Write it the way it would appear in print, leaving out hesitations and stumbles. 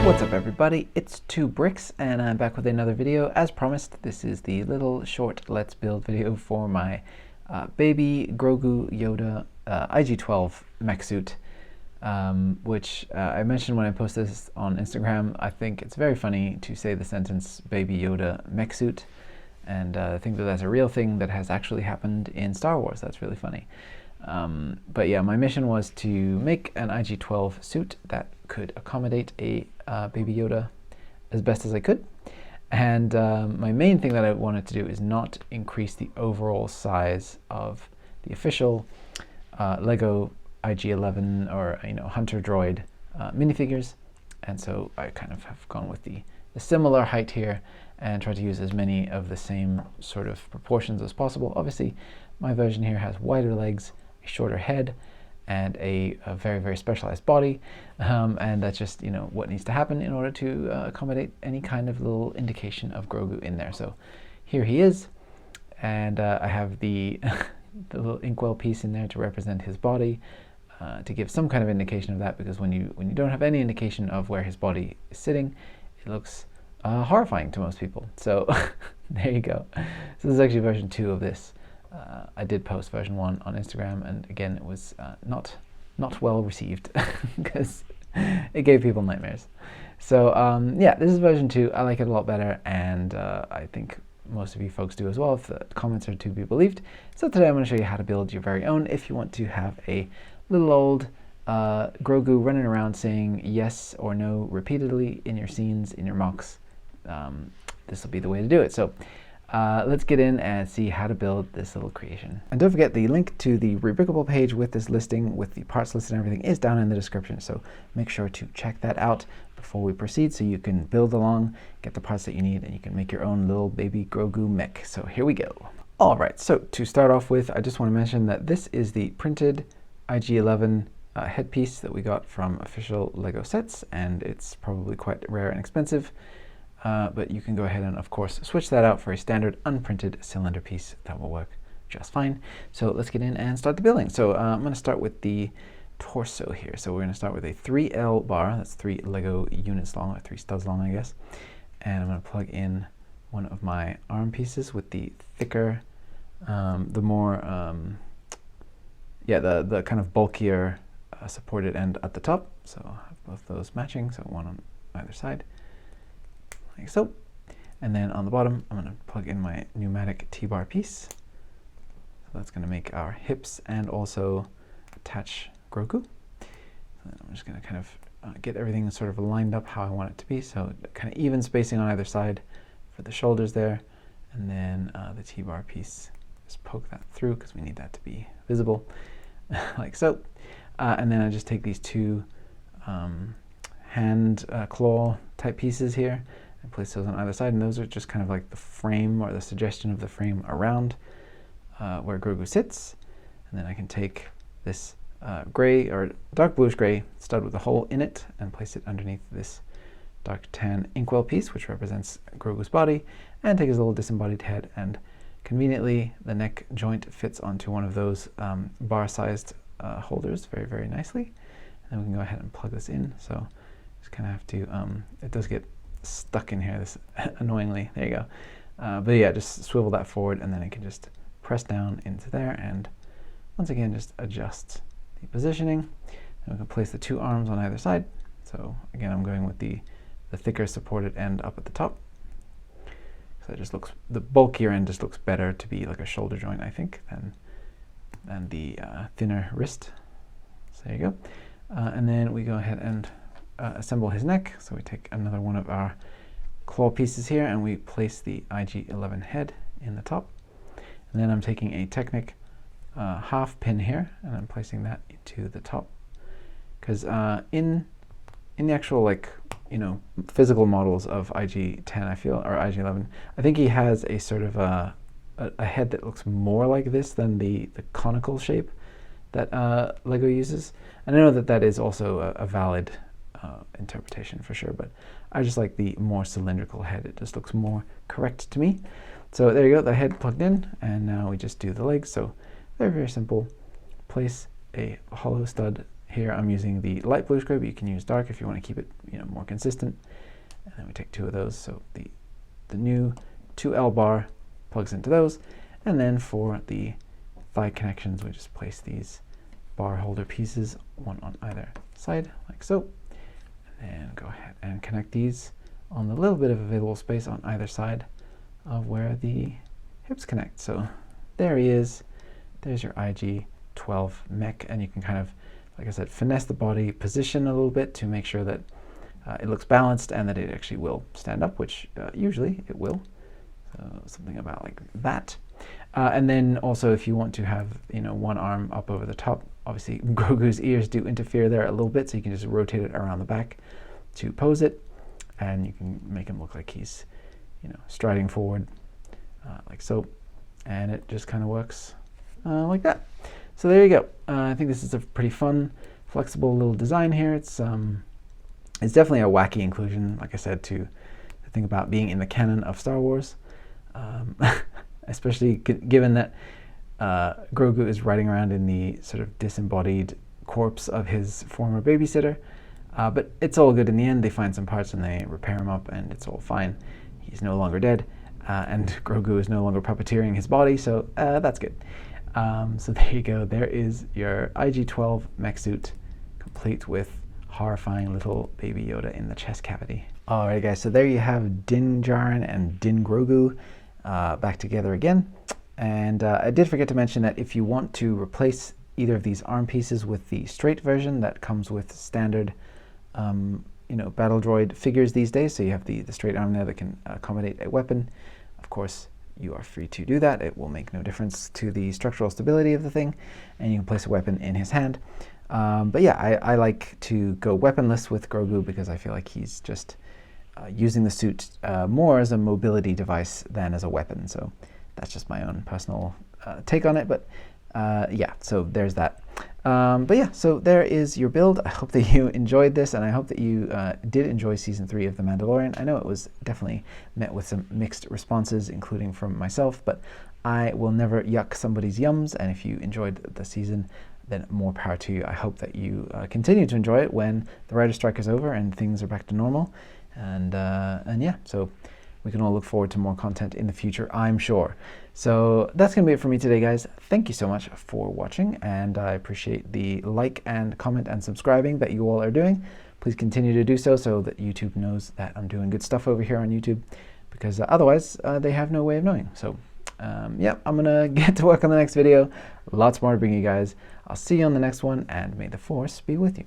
What's up everybody, it's 2Bricks and I'm back with another video. As promised, this is the little short let's build video for my baby Grogu Yoda IG-12 mech suit, which I mentioned when I posted this on Instagram. I think it's very funny to say the sentence baby Yoda mech suit, and I think that that's a real thing that has actually happened in Star Wars. That's really funny. But yeah, my mission was to make an IG-12 suit that could accommodate a baby Yoda as best as I could. And my main thing that I wanted to do is not increase the overall size of the official Lego IG-11 or Hunter droid minifigures. And so I kind of have gone with the similar height here and tried to use as many of the same sort of proportions as possible. Obviously, my version here has wider legs, a shorter head, and a very, very specialized body, and that's just what needs to happen in order to accommodate any kind of little indication of Grogu in there. So here he is, and I have the the little inkwell piece in there to represent his body, to give some kind of indication of that, because when you don't have any indication of where his body is sitting, it looks horrifying to most people. So there you go. So this is actually version 2 of this. I did post version 1 on Instagram, and again, it was not well received because it gave people nightmares. So yeah, this is version 2. I like it a lot better, and I think most of you folks do as well, if the comments are to be believed. So today I'm going to show you how to build your very own if you want to have a little old Grogu running around saying yes or no repeatedly in your scenes, in your mocks. This will be the way to do it. So let's get in and see how to build this little creation. And don't forget, the link to the Rebrickable page with this listing, with the parts list and everything, is down in the description. So make sure to check that out before we proceed, so you can build along, get the parts that you need, and you can make your own little baby Grogu mech. So here we go. All right, so to start off with, I just want to mention that this is the printed IG-11 headpiece that we got from official Lego sets, and it's probably quite rare and expensive. But you can go ahead and, of course, switch that out for a standard unprinted cylinder piece. That will work just fine. So let's get in and start the building. So I'm going to start with the torso here. So we're going to start with a 3L bar. That's 3 Lego units long, or 3 studs long, I guess. And I'm going to plug in one of my arm pieces with the thicker, the kind of bulkier supported end at the top. So I'll have both those matching, so one on either side, like so. And then on the bottom, I'm going to plug in my pneumatic T-bar piece. So that's going to make our hips and also attach Grogu. So I'm just going to kind of get everything sort of lined up how I want it to be. So kind of even spacing on either side for the shoulders there. And then the T-bar piece, just poke that through because we need that to be visible, like so. And then I just take these 2 hand claw type pieces here, place those on either side, and those are just kind of like the frame, or the suggestion of the frame around where Grogu sits. And then I can take this gray or dark bluish gray stud with a hole in it and place it underneath this dark tan inkwell piece, which represents Grogu's body, and take his little disembodied head, and conveniently the neck joint fits onto one of those bar-sized holders very, very nicely. And then we can go ahead and plug this in. So just kind of have to, it does get stuck in here, this annoyingly. There you go. But yeah, just swivel that forward, and then I can just press down into there, and once again just adjust the positioning. And we can place the 2 arms on either side. So again, I'm going with the thicker supported end up at the top. So it just looks, the bulkier end just looks better to be like a shoulder joint, I think, than the thinner wrist. So there you go. And then we go ahead and assemble his neck. So we take another one of our claw pieces here, and we place the IG-11 head in the top. And then I'm taking a Technic half pin here, and I'm placing that into the top. Because in the actual physical models of IG-10, I feel, or IG-11, I think he has a sort of a head that looks more like this than the conical shape that Lego uses. And I know that that is also a valid interpretation for sure, but I just like the more cylindrical head. It just looks more correct to me. So there you go, the head plugged in, and now we just do the legs. So very, very simple. Place a hollow stud here I'm using the light blue square, but you can use dark if you want to keep it, you know, more consistent. And then we take 2 of those, so the new 2L bar plugs into those. And then for the thigh connections, we just place these bar holder pieces, one on either side, like so. And then go ahead and connect these on the little bit of available space on either side of where the hips connect. So there he is. There's your IG-12 mech, and you can kind of, like I said, finesse the body position a little bit to make sure that it looks balanced and that it actually will stand up, which usually it will. So something about like that. And then also, if you want to have, you know, one arm up over the top, obviously Grogu's ears do interfere there a little bit, so you can just rotate it around the back to pose it, and you can make him look like he's, you know, striding forward, like so, and it just kind of works like that. So there you go. I think this is a pretty fun, flexible little design here. It's definitely a wacky inclusion, like I said, to think about being in the canon of Star Wars, especially given that Grogu is riding around in the sort of disembodied corpse of his former babysitter. But it's all good in the end. They find some parts and they repair him up, and it's all fine. He's no longer dead, and Grogu is no longer puppeteering his body, so that's good. So there you go. There is your IG-12 mech suit, complete with horrifying little baby Yoda in the chest cavity. Alright guys, so there you have Din Djarin and Din Grogu back together again. And I did forget to mention that if you want to replace either of these arm pieces with the straight version that comes with standard you know, battle droid figures these days, so you have the straight arm there that can accommodate a weapon, of course you are free to do that. It will make no difference to the structural stability of the thing, and you can place a weapon in his hand. But yeah, I like to go weaponless with Grogu because I feel like he's just using the suit more as a mobility device than as a weapon. So that's just my own personal take on it. But yeah, so there's that. But yeah, so there is your build. I hope that you enjoyed this, and I hope that you did enjoy Season 3 of The Mandalorian. I know it was definitely met with some mixed responses, including from myself, but I will never yuck somebody's yums, and if you enjoyed the season, then more power to you. I hope that you continue to enjoy it when the writer's strike is over and things are back to normal. And yeah, so we can all look forward to more content in the future, I'm sure. So that's going to be it for me today, guys. Thank you so much for watching, and I appreciate the like and comment and subscribing that you all are doing. Please continue to do so that YouTube knows that I'm doing good stuff over here on YouTube, because otherwise they have no way of knowing. So yeah, I'm gonna get to work on the next video. Lots more to bring you guys. I'll see you on the next one, and may the Force be with you.